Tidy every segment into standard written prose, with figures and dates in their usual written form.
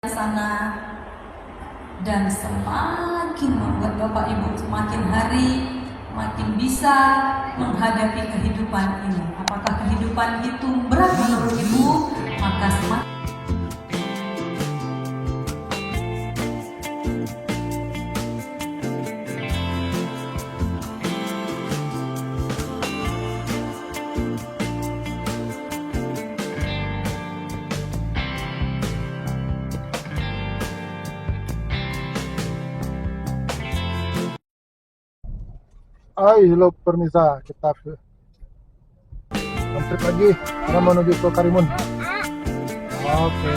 sana dan semakin membuat Bapak Ibu semakin hari makin bisa menghadapi kehidupan ini. Apakah kehidupan itu berat menurut Ibu? Maka semakin Hai, halo pemirsa, kita trip lagi karena menuju ke Karimun. Oke,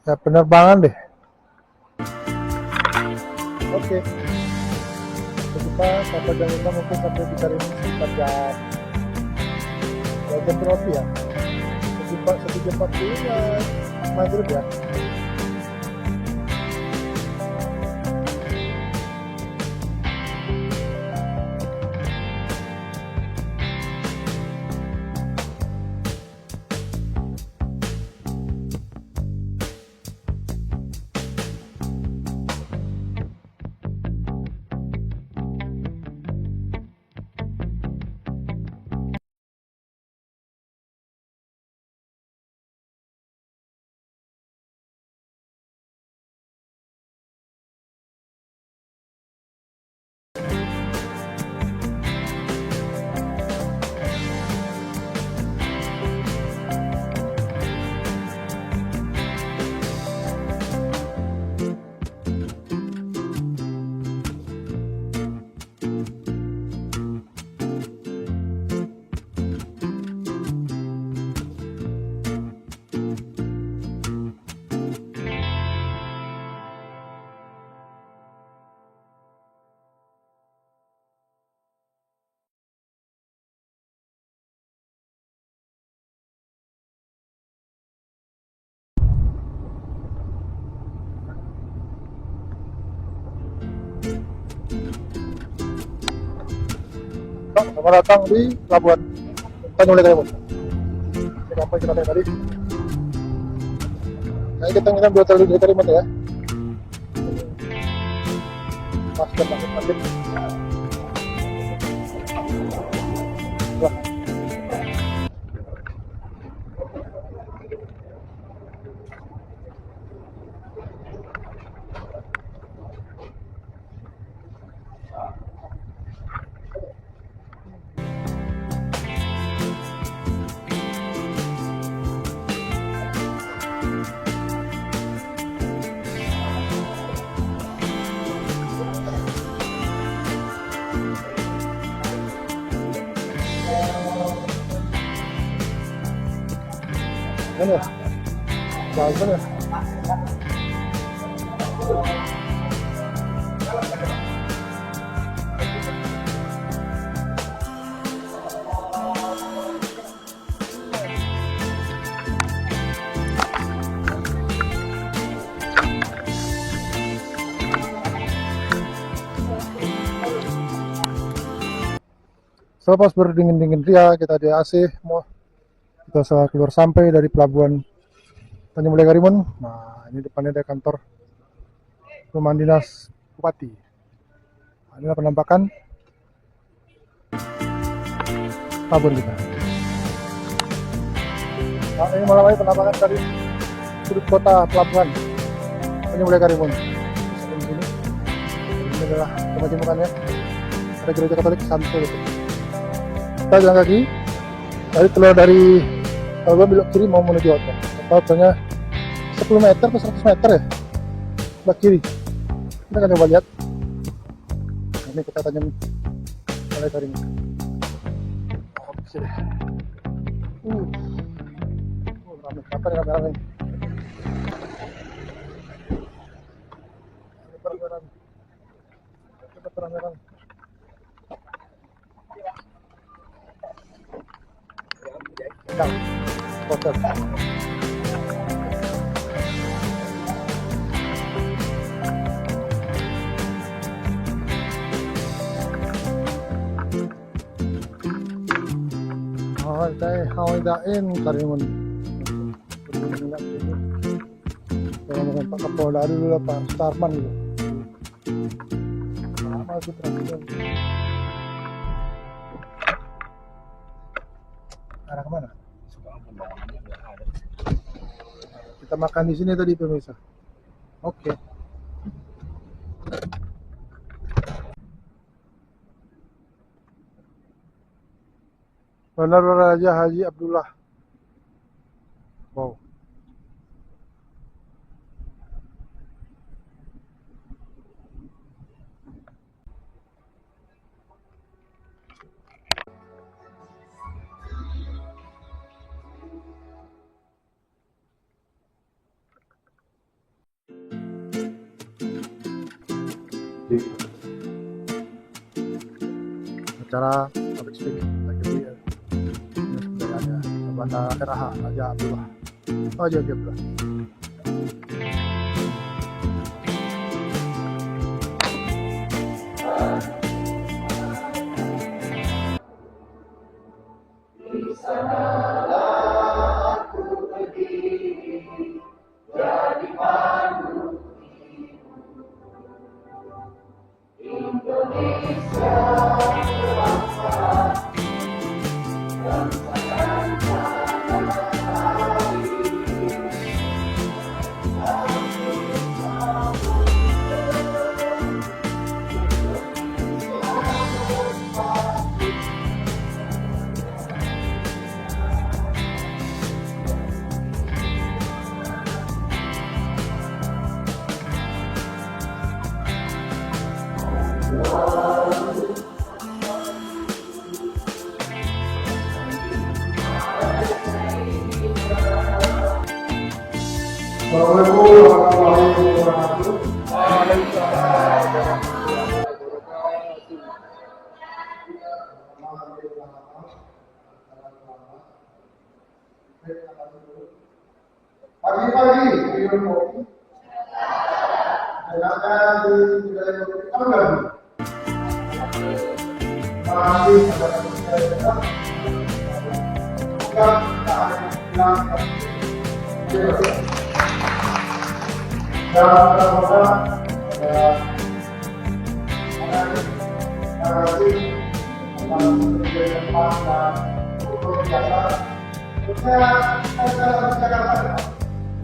ya penerbangan deh. Oke, kita sampai jam 5 mungkin sampai di Karimun sekitar jam berapa ya? Satu jam 40 ya, maghrib ya. Selamat datang di Pelabuhan Tanjung Karimun. Ini apa kita lihat tadi? Nah, kita ngirim 2 kali di Karimun ya. Masker masuk. Wah. Ini ya, bagus ya. Selepas berdingin-dingin ria, kita di AC, kita setelah keluar sampai dari pelabuhan Tanjung Karimun. Nah, ini depannya ada kantor rumah dinas bupati. Nah, inilah penampakan pelabuhan kita. Nah, ini malam ini penampakan dari sudut kota pelabuhan Tanjung Karimun. Ini adalah tempat jemukannya. Ada gereja Katolik Santo. Kita jalan kaki dari keluar dari Kalau gue belok kiri mau menuju hotel. Hotelnya 10 meter ke 100 meter ya, sebelah kiri. Kita akan coba lihat. Ini kita tanya mulai dari ini. Oke. Rame. Apa nih rame-rame? Rame-rame. Nah, hotel. Hawaii Karimun. Kalau dengan Pak Kapolda dulu lah, Pak Starman dulu. Lama itu terakhir. Arah kemana? Kita makan di sini tadi pemirsa. Oke. Bandar Raja Haji Abdullah. Wow. Acara public speaking lagi dia. Sudah ada Bandar Raja Abdullah. Raja Abdullah. Assalamualaikum warahmatullahi wabarakatuh. Pagi-pagi minum kopi. Silakan di kedai kopi apa lagi? Masih ada saya. Bukan dan semoga narasi tentang tempat dan untuk biasa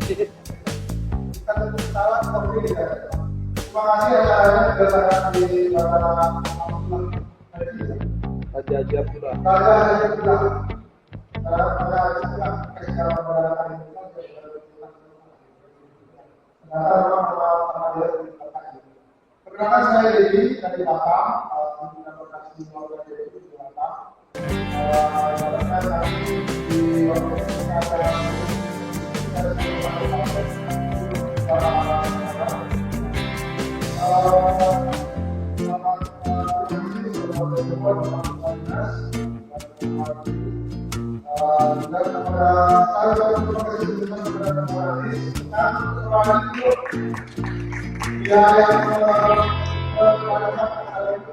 kita kita tentu salah seperti ini. Terima kasih acaranya kedatangan di Bandara Raja Haji Abdullah. Perkenalkan saya Dedi dari Batam, pimpinan lokasi keluarga Dedi di Batam. Nanti di organisasi acara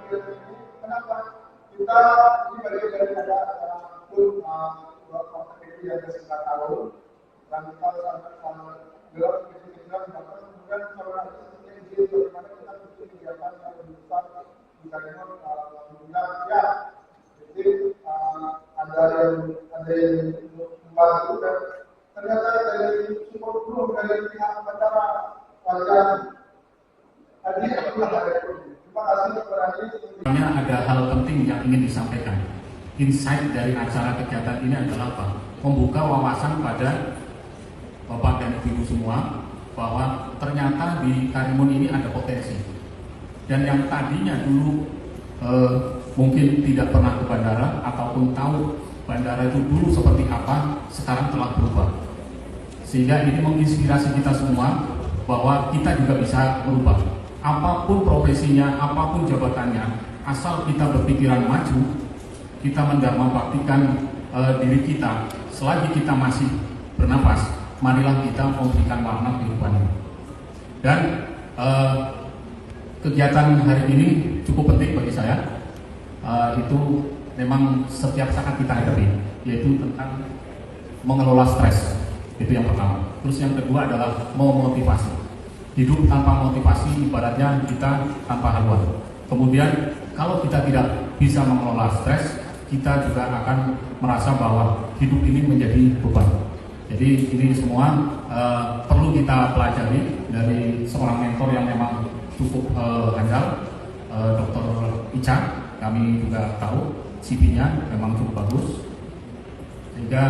kita kenapa kita ini bagian daripada acara pun yang ke-9 tahun dan kita gelar kecil-kecilan bahkan kemudian saudara seperti ini bagaimana kita bikin kegiatan yang lebih besar di Karimun alhamdulillah ya jadi ada yang membantu dan ternyata dari support group dari pihak bandara warga tadi terima kasih kepada ini. Ada hal penting yang ingin disampaikan. Insight dari acara kegiatan ini adalah apa? membuka wawasan pada Bapak dan Ibu semua bahwa ternyata di Karimun ini ada potensi. Dan yang tadinya dulu mungkin tidak pernah ke bandara ataupun tahu bandara itu dulu seperti apa, sekarang telah berubah. Sehingga ini menginspirasi kita semua bahwa kita juga bisa berubah. Apapun profesinya, apapun jabatannya, asal kita berpikiran maju, kita mendharmabaktikan diri kita, selagi kita masih bernapas, marilah kita memberikan warna kehidupan ini. Dan kegiatan hari ini cukup penting bagi saya. Itu memang setiap saat kita hadapi, yaitu tentang mengelola stres. Itu yang pertama. Terus yang kedua adalah memotivasi. Hidup tanpa motivasi ibaratnya kita tanpa haluan. Kemudian kalau kita tidak bisa mengelola stres, kita juga akan merasa bahwa hidup ini menjadi beban. Jadi ini semua perlu kita pelajari dari seorang mentor yang memang cukup handal, Dr. Ica. Kami juga tahu CV-nya memang cukup bagus. Sehingga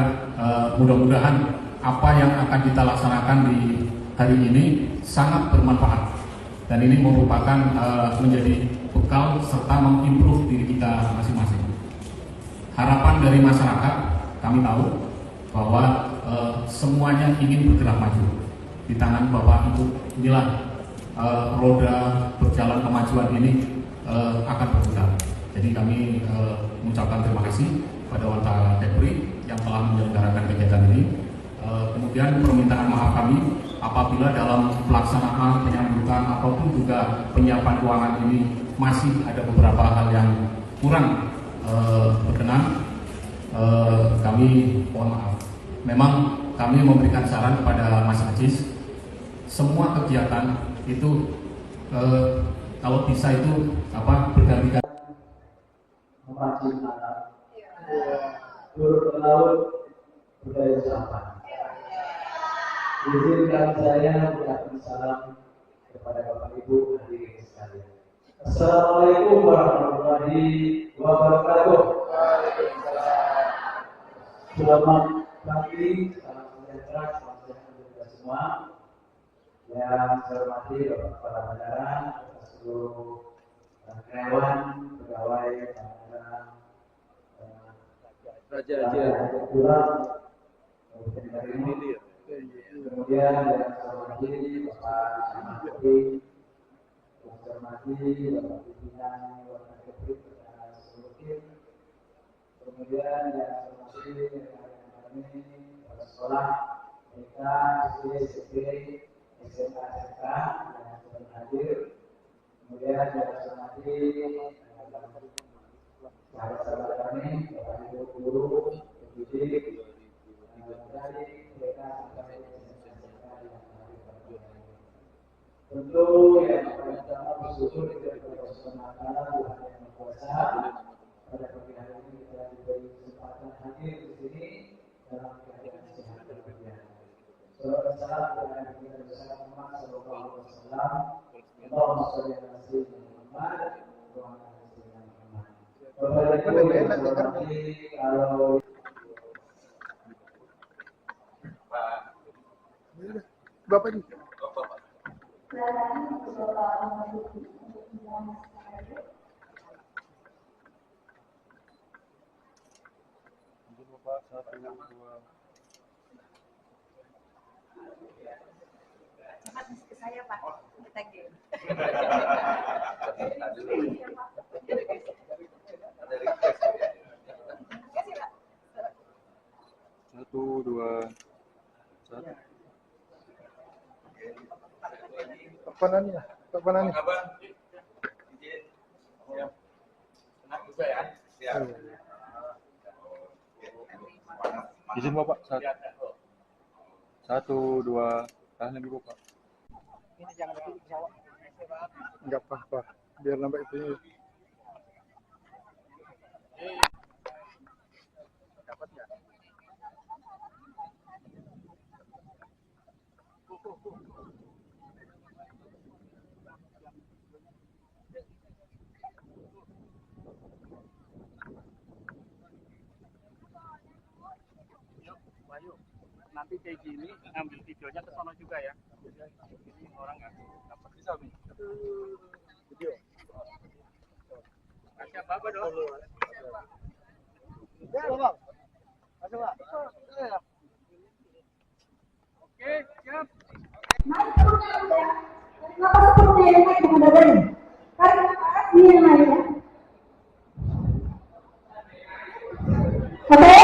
mudah-mudahan apa yang akan kita laksanakan di hari ini sangat bermanfaat. Dan ini merupakan menjadi bekal serta mengimprove diri kita masing-masing. Harapan dari masyarakat, kami tahu bahwa semuanya ingin bergerak maju. Di tangan Bapak Ibu inilah roda berjalan kemajuan ini akan berputar. Jadi kami mengucapkan terima kasih kepada Wanta Depri yang telah menyelenggarakan kegiatan ini. Kemudian permintaan maaf kami apabila dalam pelaksanaan penyambutan ataupun juga penyiapan keuangan ini masih ada beberapa hal yang kurang berkenan. Kami mohon maaf. Memang kami memberikan saran kepada Mas Ajis, semua kegiatan itu kalau bisa itu berganti-ganti. Memancing anak, turun ke laut, budaya sampah. Izinkan saya mengucapkan salam kepada Bapak Ibu hadirin sekalian. Assalamualaikum warahmatullahi wabarakatuh. Selamat pagi, salam sejahtera, salam sejahtera kita semua. Yang saya hormati Bapak Kepala Bandara, seluruh karyawan, pegawai bandara, raja pulang, kemudian yang saya hormati Bapak Samantri, yang saya hormati Bapak pimpinan Wanta Depri dan seluruh tim, kemudian yang saya hormati rekan-rekan kami kepala sekolah, TK, SD, SMP, SMA, SMK yang sudah hadir. Kemudian yang saya hormati sahabat-sahabat kami, Bapak Ibu guru, pendidik, dari TK sampai SMK yang hadir pada hari ini. Tentu yang paling utama bersyukur kita kepada Allah Tuhan yang Maha Kuasa. Pada pagi hari ini kita diberi kesempatan hadir di sini dalam keadaan sehat dan walafiat. Salawat dan salam kepada Nabi kita besar Muhammad sallallahu alaihi wasallam. Allahumma shalli ala sayyidina Muhammad wa ala ali sayyidina Muhammad. Bapak Ibu yang saya hormati, kalau Bapak ini. Saya Pak, kita game. Satu, dua, satu. Apa nani? Apa nani? Izin Bapak, satu, dua, tahan lagi Bapak. Enggak apa-apa, biar nampak itu. nanti kayak gini ngambil videonya ke sana juga ya. Ini orang nggak dapat bisa nih. Video. Kasih apa dong? Ya, Bang. Kasih, Pak. Oke, siap. Naik turunnya udah. Kenapa seperti yang naik mengendarai? Karena ini yang naik ya. Oke,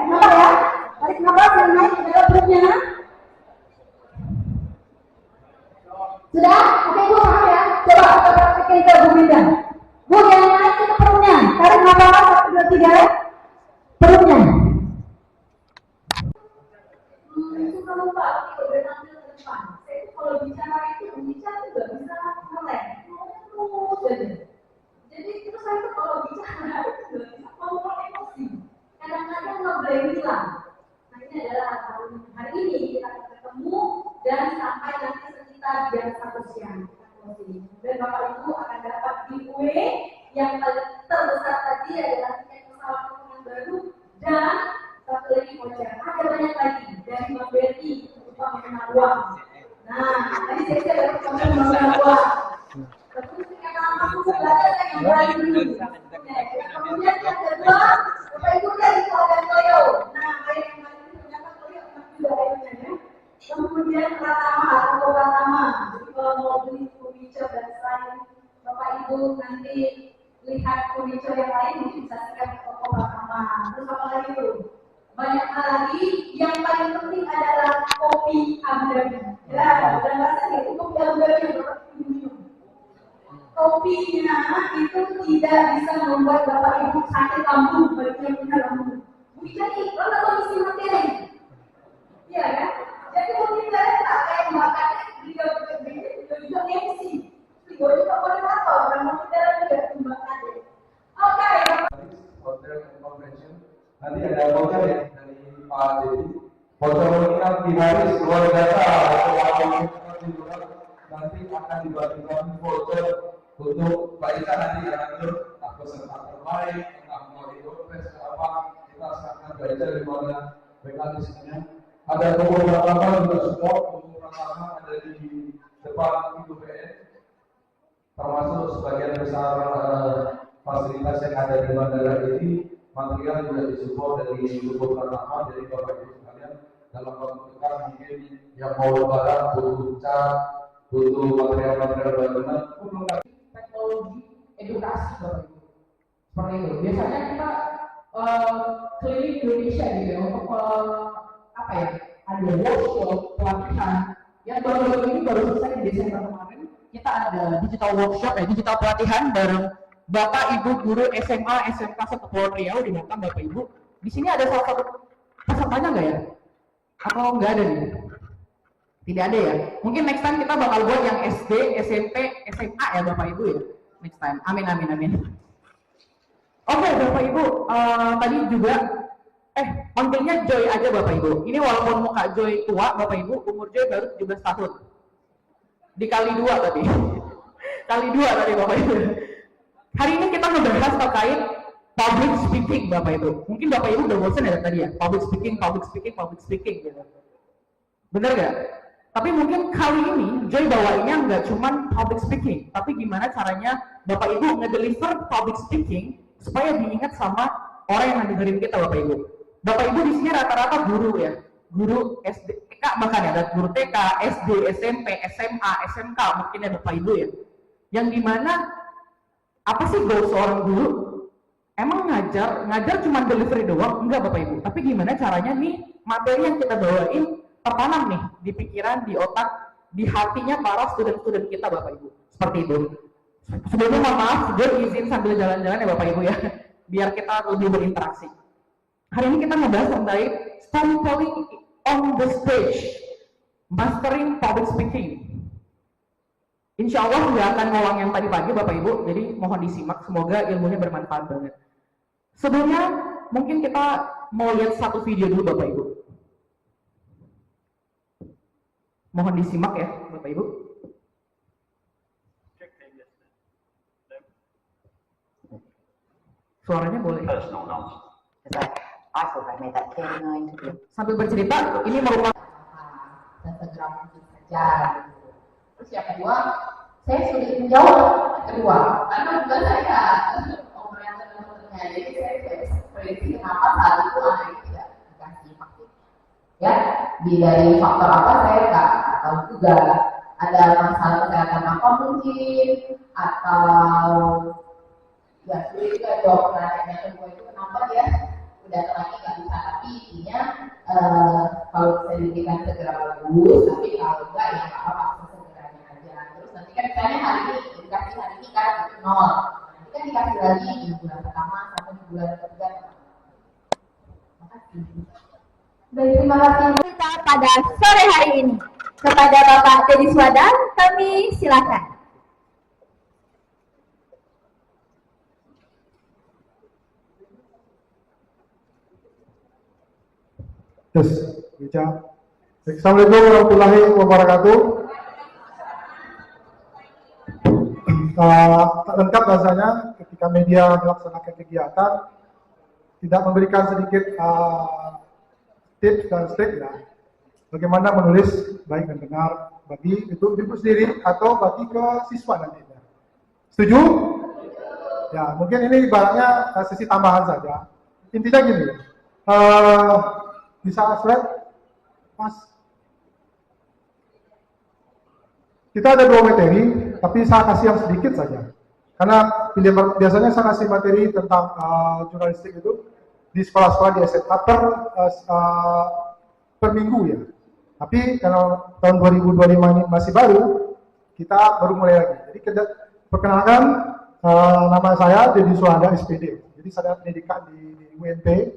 kenapa ya? Tarik nafas yang naik adalah perutnya. Sudah? Oke, Bu, maaf ya. Coba kita praktekin ke Bu Minda. Bu, yang naik itu perutnya. Tarik nafas 1, 2, 3. Perutnya. Suka lupa, kalau bernampil ke depan. Saya itu kalau bicara juga bisa ngelek. Terus aja. Jadi itu saya itu kalau bicara itu juga bisa kontrol emosi. Kadang-kadang nggak boleh hilang. Nah ini adalah hari ini kita akan ketemu dan sampai nanti sekitar jam 1 siang kita closing. Dan Bapak Ibu akan dapat giveaway yang paling terbesar tadi adalah tiket pesawat terbang baru dan satu lagi voucher. Ada banyak lagi dari Mbak Betty berupa mengenal uang. Nah, tadi saya dapat komen mengenal uang. Terus karena aku belajar yang berani dulu. Kemudian yang kedua, Bapak Ibu dari keluarga Toyo. Nah, yang mana ternyata Toyo juga airnya ya. Kemudian Pratama atau Pratama. Jadi kalau mau beli furniture dan selain Bapak Ibu nanti lihat furniture yang lain mungkin bisa siap ke toko Pratama. Terus apa lagi tuh? Banyak hal lagi. Yang paling penting adalah kopi Abu Dhabi. Ya, dan rasanya itu kopi Abu Dhabi yang Bapak Ibu minum. Kopinya itu tidak bisa membuat Bapak Ibu sakit lambung bagi yang punya lambung. Jadi, kalau kondisi materi, iya kan? Jadi mungkin saya tak kayak makan video juga MC, video juga moderator, dan mungkin saya juga membakar. Oke. Hotel convention. Nanti ada voucher ya dari Pak Dedi. Voucher menginap di hari luar biasa atau nanti akan dibagikan voucher untuk Pak Ika nanti yang atur peserta terbaik, entah mau di dompet apa, kita akan belajar di mana mekanismenya. Ada toko pertama juga support, toko pertama ada di depan IPN, termasuk sebagian besar fasilitas yang ada di bandara ini, material juga disupport dari toko pertama, dari Bapak Ibu sekalian. Dalam waktu dekat mungkin yang mau lebaran butuh cat, butuh material-material bangunan, pun teknologi edukasi Bapak Ibu. Seperti itu. Biasanya kita keliling Indonesia gitu ya untuk apa ya? Ada workshop pelatihan yang baru-baru ini baru selesai di Desember kemarin. Kita ada digital workshop digital pelatihan bareng Bapak Ibu guru SMA SMK Kepulauan Riau di belakang Bapak Ibu. Di sini ada salah satu pesertanya nggak ya? Atau nggak ada nih? Tidak ada ya? Mungkin next time kita bakal buat yang SD, SMP, SMA ya Bapak Ibu ya? Next time. Amin, amin, amin. Oke Bapak Ibu, tadi juga, panggilnya Joy aja Bapak Ibu. Ini walaupun muka Joy tua Bapak Ibu, umur Joy baru 17 tahun. Dikali 2 tadi. Kali 2 tadi Bapak Ibu. Hari ini kita membahas terkait public speaking Bapak Ibu. Mungkin Bapak Ibu udah bosan ya tadi ya? Public speaking gitu. Bener gak? Tapi mungkin kali ini Joy bawainnya nggak cuman public speaking, tapi gimana caranya Bapak Ibu ngedeliver public speaking supaya diingat sama orang yang dengerin kita Bapak Ibu. Bapak Ibu di sini rata-rata guru ya, guru SD, TK bahkan ya, ada guru TK, SD, SMP, SMA, SMK mungkin ya Bapak Ibu ya. Yang dimana apa sih goal seorang guru? Emang ngajar cuma delivery doang? Enggak Bapak Ibu. Tapi gimana caranya nih materi yang kita bawain tertanam nih di pikiran, di otak, di hatinya para student-student kita Bapak Ibu. Seperti itu. Sebelumnya mohon maaf, Joy izin sambil jalan-jalan ya Bapak Ibu ya, biar kita lebih berinteraksi. Hari ini kita ngebahas tentang storytelling on the stage, mastering public speaking. Insya Allah nggak akan ngulang yang tadi pagi Bapak Ibu, jadi mohon disimak, semoga ilmunya bermanfaat banget. Sebelumnya mungkin kita mau lihat satu video dulu Bapak Ibu. Mohon disimak ya Bapak Ibu. Suaranya boleh. Personal knowledge. It's like, I sambil bercerita ini merupakan dan segera mungkin saja. Terus yang kedua, saya sulit menjawab yang kedua karena juga saya omongan teman-temannya, jadi saya tidak bisa prediksi kenapa saat itu anak itu tidak dikasih vaksin. Ya, dari faktor apa saya nggak tahu juga. Ada masalah kesehatan apa mungkin, atau ya sulit juga jawab pertanyaannya kedua itu kenapa dia udah lagi nggak bisa. Tapi intinya kalau bisa diberikan segera bagus, tapi kalau enggak ya nggak apa-apa, sesegeranya aja. Terus nanti kan misalnya hari ini dikasih hari ini kan itu 0, nanti kan dikasih lagi di bulan pertama sampai di bulan ketiga. Makasih. Baik, terima kasih kita pada sore hari ini. Kepada Bapak Teddy Swadan, kami silakan. Yes, Ica. Assalamualaikum warahmatullahi wabarakatuh. Tak lengkap rasanya ketika media melaksanakan kegiatan tidak memberikan sedikit tips dan trik ya, bagaimana menulis baik dan benar bagi itu ibu sendiri atau bagi ke siswa nantinya. Setuju? Ya, mungkin ini ibaratnya sesi tambahan saja. Intinya gini, bisa slide, Mas. Kita ada 2 materi, tapi saya kasih yang sedikit saja. Karena biasanya saya kasih materi tentang jurnalistik itu di sekolah-sekolah di SMA per minggu ya. Tapi kalau tahun 2025 ini masih baru, kita baru mulai lagi. Jadi perkenalkan, nama saya Teddy Swadan SPD. Jadi saya pendidikan di UNP.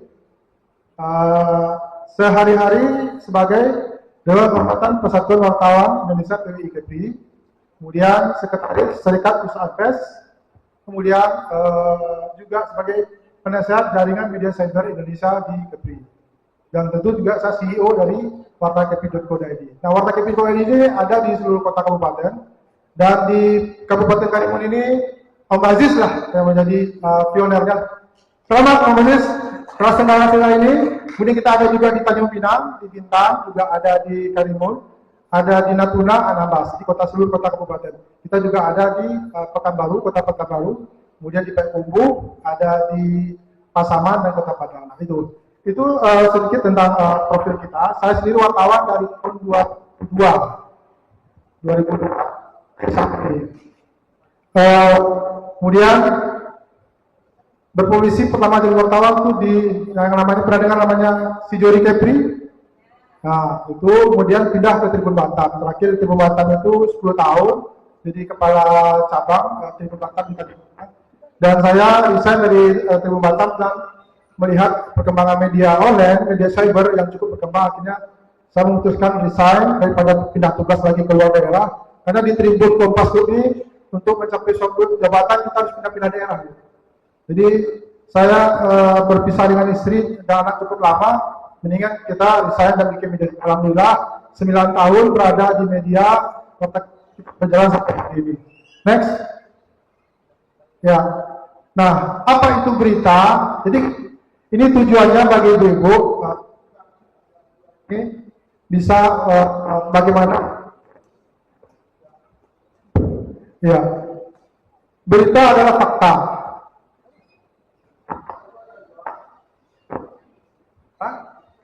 Sehari-hari sebagai Dewan Kehormatan Persatuan Wartawan Indonesia PWI-KEPI, kemudian Sekretaris Serikat Usaha Pers, kemudian juga sebagai penasehat jaringan media cyber Indonesia di KEPI. Dan tentu juga saya CEO dari wartakepi.co.id. Nah, wartakepi.co.id ini ada di seluruh kota kabupaten, dan di Kabupaten Karimun ini Om Aziz lah yang menjadi pionernya. Selamat Om Aziz, kelas tengah ini. Kemudian kita ada juga di Tanjung Pinang, di Bintang, juga ada di Karimun, ada di Natuna, Anambas, di seluruh kota kabupaten. Kita juga ada di Pekanbaru, kota Pekanbaru, kemudian di Payakumbuh, ada di Pasaman dan Kota Padang. Nah, itu sedikit tentang profil kita. Saya sendiri wartawan dari tahun 2002 sampai kemudian berpolisi pertama jadi wartawan itu di yang namanya pernah dengar namanya Sijori Kepri. Nah, itu kemudian pindah ke Tribun Batam. Terakhir di Tribun Batam itu 10 tahun jadi kepala cabang Tribun Batam di Kalimantan. Dan saya resign dari Tribun Batam dan melihat perkembangan media online, media cyber yang cukup berkembang, akhirnya saya memutuskan resign daripada pindah tugas lagi ke luar daerah. Karena di Tribun Kompas ini untuk mencapai suatu jabatan kita harus pindah-pindah daerah. Jadi saya berpisah dengan istri dan anak cukup lama, mendingan kita resign dan bikin media. Alhamdulillah 9 tahun berada di media, berjalan sampai hari ini. Next. Ya. Nah, apa itu berita? Jadi ini tujuannya bagi ibu-ibu bisa bagaimana? Ya, berita adalah fakta.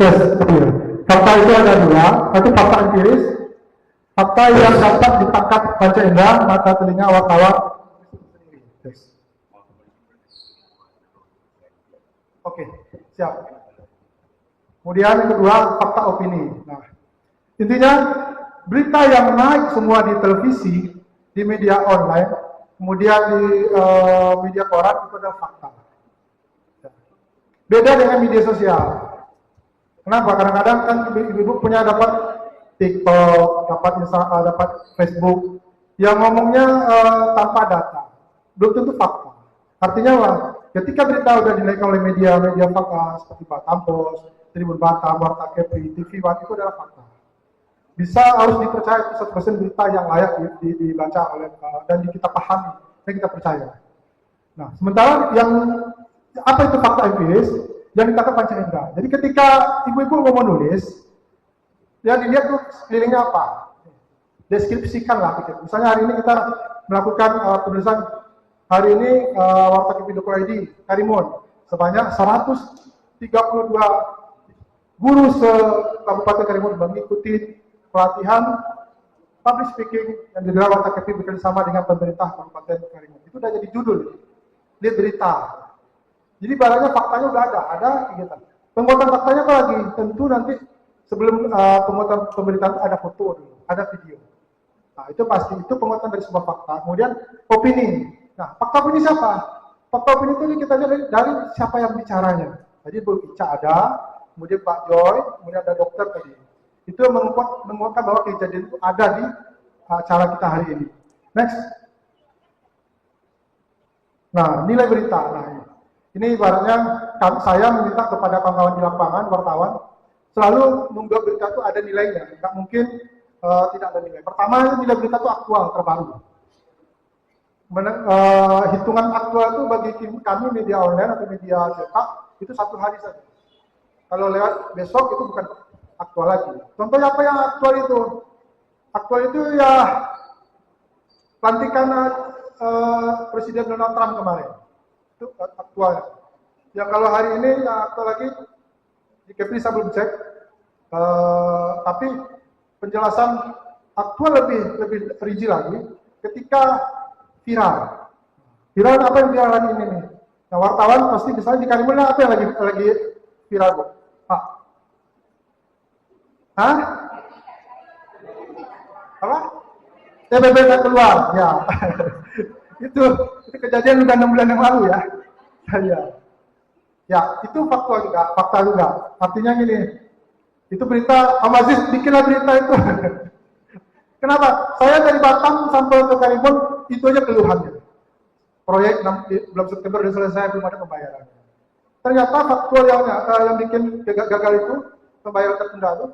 Yes, betul. Fakta itu ada 2, satu fakta empiris, fakta yang dapat ditangkap panca indera, mata, telinga, wartawan. Yes. Oke, siap. Kemudian yang kedua, fakta opini. Nah, intinya berita yang naik semua di televisi, di media online, kemudian di media koran itu adalah fakta. Beda dengan media sosial. Kenapa? Kadang-kadang kan ibu-ibu punya dapat TikTok, dapat Facebook, yang ngomongnya tanpa data, belum tentu fakta. Artinya apa? Ketika berita sudah dinaikkan oleh media fakta seperti Batam Post, Tribun Batam, Warta Kepri, TV One, itu adalah fakta. Bisa harus dipercaya itu 100% berita yang layak dibaca oleh dan kita pahami dan kita percaya. Nah, sementara yang apa itu fakta empiris? yang ditangkap Panca-Indra. Jadi ketika ibu-ibu mau menulis, ya dilihat tuh sekelilingnya apa, deskripsikan lah gitu. Misalnya hari ini kita melakukan penulisan hari ini Warta KP.id Karimun sebanyak 132 guru se-Kabupaten Karimun mengikuti pelatihan public speaking yang digelar Warta KP bekerjasama dengan pemerintah Kabupaten Karimun. Itu udah jadi judul, lihat berita. Jadi barangnya faktanya udah ada kegiatan. Penguatan faktanya apa lagi? Tentu nanti sebelum penguatan pemberitaan ada foto dulu, ada video. Nah itu pasti, itu penguatan dari sebuah fakta. Kemudian opini. Nah fakta opini siapa? Fakta opini itu kita lihat dari siapa yang bicaranya. Jadi Bu Ica ada, kemudian Pak Joy, kemudian ada dokter tadi. Itu menguatkan bahwa kejadian itu ada di acara kita hari ini. Next. Nah nilai berita. Nah ini ibaratnya saya meminta kepada kawan-kawan di lapangan, wartawan, selalu membuat berita itu ada nilainya. Nggak mungkin tidak ada nilai. Pertama, nilai berita itu aktual, terbaru. Hitungan aktual itu bagi kami media online atau media cetak itu 1 hari saja. Kalau lewat besok itu bukan aktual lagi. Contohnya apa yang aktual itu? Aktual itu ya pelantikan Presiden Donald Trump kemarin. Itu aktualnya. Yang kalau hari ini yang aktual lagi di KPI saya belum cek, tapi penjelasan aktual lebih rinci lagi ketika viral. Viral apa yang viral lagi ini nih? Nah wartawan pasti misalnya di Karimun apa yang lagi viral Bu? Pak? Hah? Apa? TBB tak keluar, ya. itu kejadian udah 6 bulan yang lalu ya. Ya, itu fakta juga. Artinya gini, itu berita, Om Aziz bikinlah berita itu. Kenapa? Saya dari Batam sampai ke Karimun, itu aja keluhannya. Proyek bulan September sudah selesai, belum ada pembayaran. Ternyata faktual yang bikin gagal itu, pembayaran tertunda itu,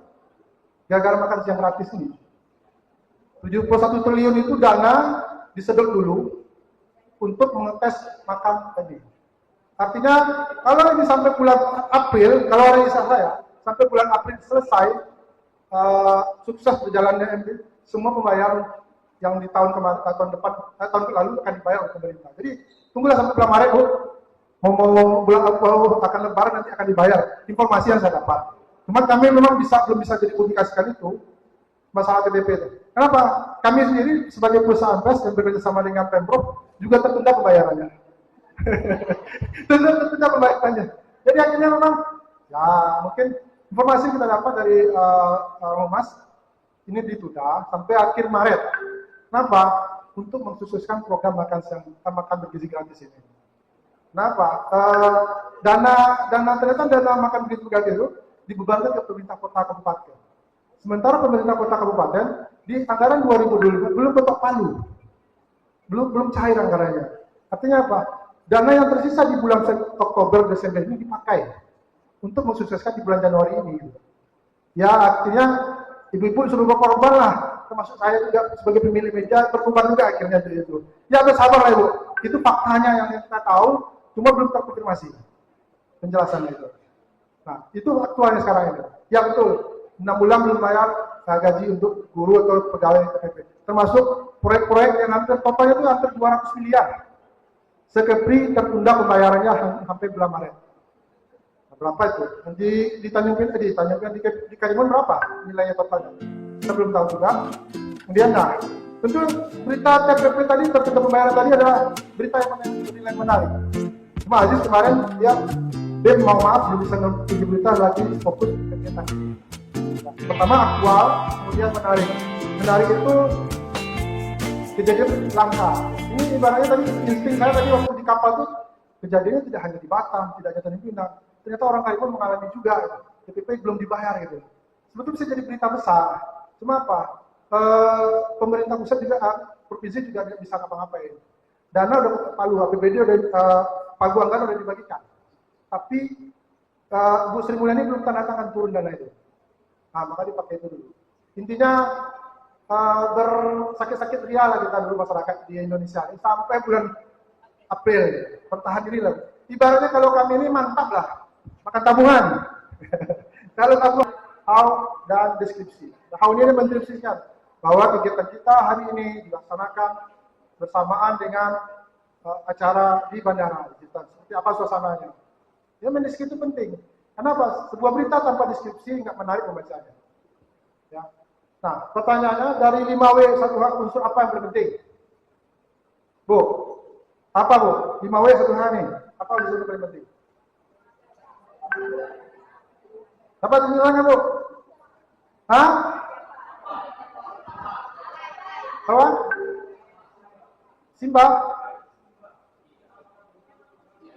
gagal makan siang gratis ini. 71 triliun itu dana disedot dulu untuk mengetes makan tadi. Artinya kalau ini sampai bulan April, kalau analisa saya, sampai bulan April selesai, sukses berjalannya MB, semua pembayaran yang di tahun kemarin, tahun depan, tahun lalu akan dibayar oleh pemerintah. Jadi tunggulah sampai bulan Maret, Bu. Mau bulan April akan lebaran nanti akan dibayar. Informasi yang saya dapat. Cuma kami memang belum bisa jadi publikasikan itu masalah TBP itu. Kenapa? Kami sendiri sebagai perusahaan pers yang bekerja sama dengan Pemprov juga tertunda pembayarannya. Tertunda pembayarannya. Jadi akhirnya memang ya mungkin informasi kita dapat dari Mas ini ditunda sampai akhir Maret. Kenapa? Untuk mensukses program makan siang, makan bergizi gratis ini. Kenapa? Ternyata dana makan bergizi gratis itu dibebankan ke pemerintah kota kabupaten. Sementara pemerintah kota kabupaten di anggaran 2025 belum ketok palu, belum cair anggarannya. Artinya apa? Dana yang tersisa di bulan Oktober Desember ini dipakai untuk mensukseskan di bulan Januari ini. Ya artinya ibu-ibu suruh berkorban lah, termasuk saya juga sebagai pemilik media berkorban juga akhirnya dari itu. Ya bersabar lah Ibu, itu faktanya yang kita tahu, cuma belum terkonfirmasi penjelasannya itu. Nah itu aktualnya sekarang ini. Ya betul, 6 bulan belum bayar gaji untuk guru atau pegawai KPP. Termasuk proyek-proyek yang hampir totalnya itu hampir 200 miliar. Sekepri tertunda pembayarannya sampai bulan Maret. Nah, berapa itu? Di Tanjung Pinang di Karimun berapa nilainya totalnya? Kita belum tahu juga. Kemudian nah, tentu berita TPP tadi tertunda pembayaran tadi adalah berita yang bernilai menarik. Cuma Aziz kemarin dia mau maaf belum bisa ngerti berita lagi fokus kegiatan. Nah, pertama aktual, kemudian menarik. Menarik itu kejadian langka. Ini ibaratnya tadi insting saya tadi waktu di kapal tuh kejadiannya tidak hanya di Batam, tidak hanya Tanjung Pinang. Ternyata orang Karimun mengalami juga. TPP belum dibayar gitu. Sebetulnya bisa jadi berita besar. Cuma apa? Pemerintah pusat juga, provinsi juga tidak bisa ngapa-ngapain. Dana udah palu, APBD udah pagu anggaran udah dibagikan. Tapi Bu Sri Mulyani belum tanda tangan turun dana itu. Nah, maka dipakai itu dulu. Intinya bersakit-sakit ria lah kita dulu masyarakat di Indonesia ini sampai bulan April, bertahan diri lah. Ibaratnya kalau kami ini mantap lah, Makan tabungan. Kalau tabungan, how dan deskripsi. Nah, how ini mendeskripsikan bahwa kegiatan kita hari ini dilaksanakan bersamaan dengan acara di bandara. Seperti apa suasananya. Ya, mendeskripsi itu penting. Kenapa? Sebuah berita tanpa deskripsi nggak menarik pembacanya. Ya. Nah, pertanyaannya dari 5W 1H unsur apa yang terpenting? Bu, apa Bu? 5W 1H nih, apa unsur yang paling penting? Dapat tunjukkannya Bu? Hah? Apa? Simba?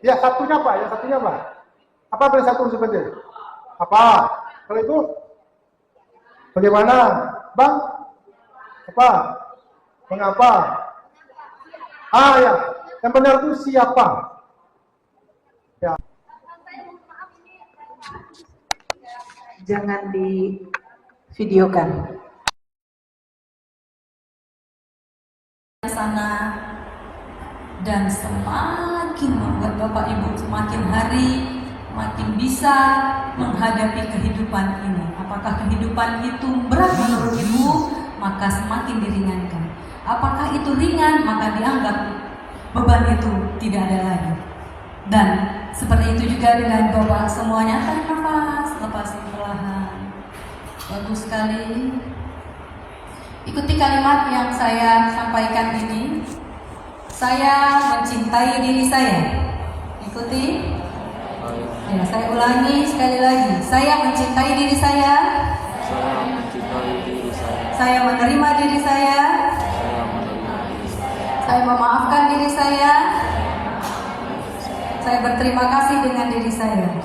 Ya, satunya apa? Ya, satunya apa? Apa paling satu unsur penting? Apa? Kalau itu? Bagaimana? Bang? Apa? Mengapa? Ah ya, yang benar itu siapa? Ya. Jangan di videokan. Sana dan semakin membuat Bapak Ibu semakin hari makin bisa menghadapi kehidupan ini. Apakah kehidupan itu berat menurut Ibu? Maka semakin diringankan. Apakah itu ringan? Maka dianggap beban itu tidak ada lagi. Dan seperti itu juga dengan Bapak semuanya. Tarik nafas, lepasin perlahan. Bagus sekali. Ikuti kalimat yang saya sampaikan ini. Saya mencintai diri saya. Ikuti. Ya, saya ulangi sekali lagi. Saya mencintai diri saya. Saya menerima diri saya. Saya memaafkan diri saya. Saya berterima kasih dengan diri saya.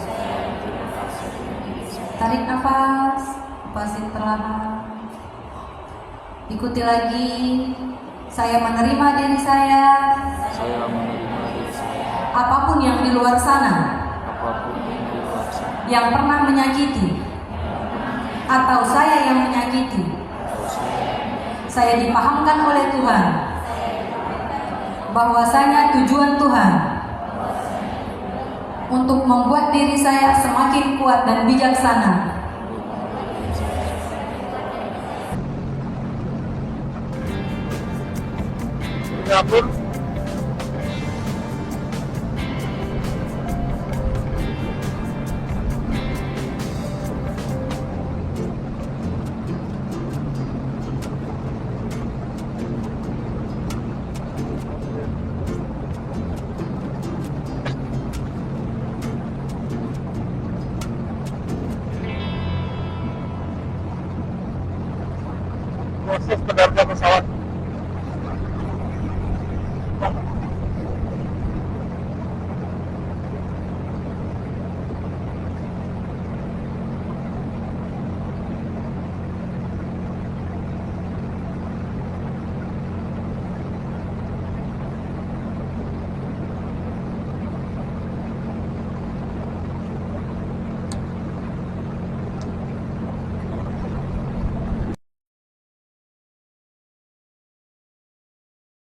Tarik nafas, lepasin perlahan. Ikuti lagi. Saya menerima diri saya. Apapun yang di luar sana yang pernah menyakiti atau saya yang menyakiti, saya dipahamkan oleh Tuhan bahwasanya tujuan Tuhan untuk membuat diri saya semakin kuat dan bijaksana. Singapura. Proses penerbangan pesawat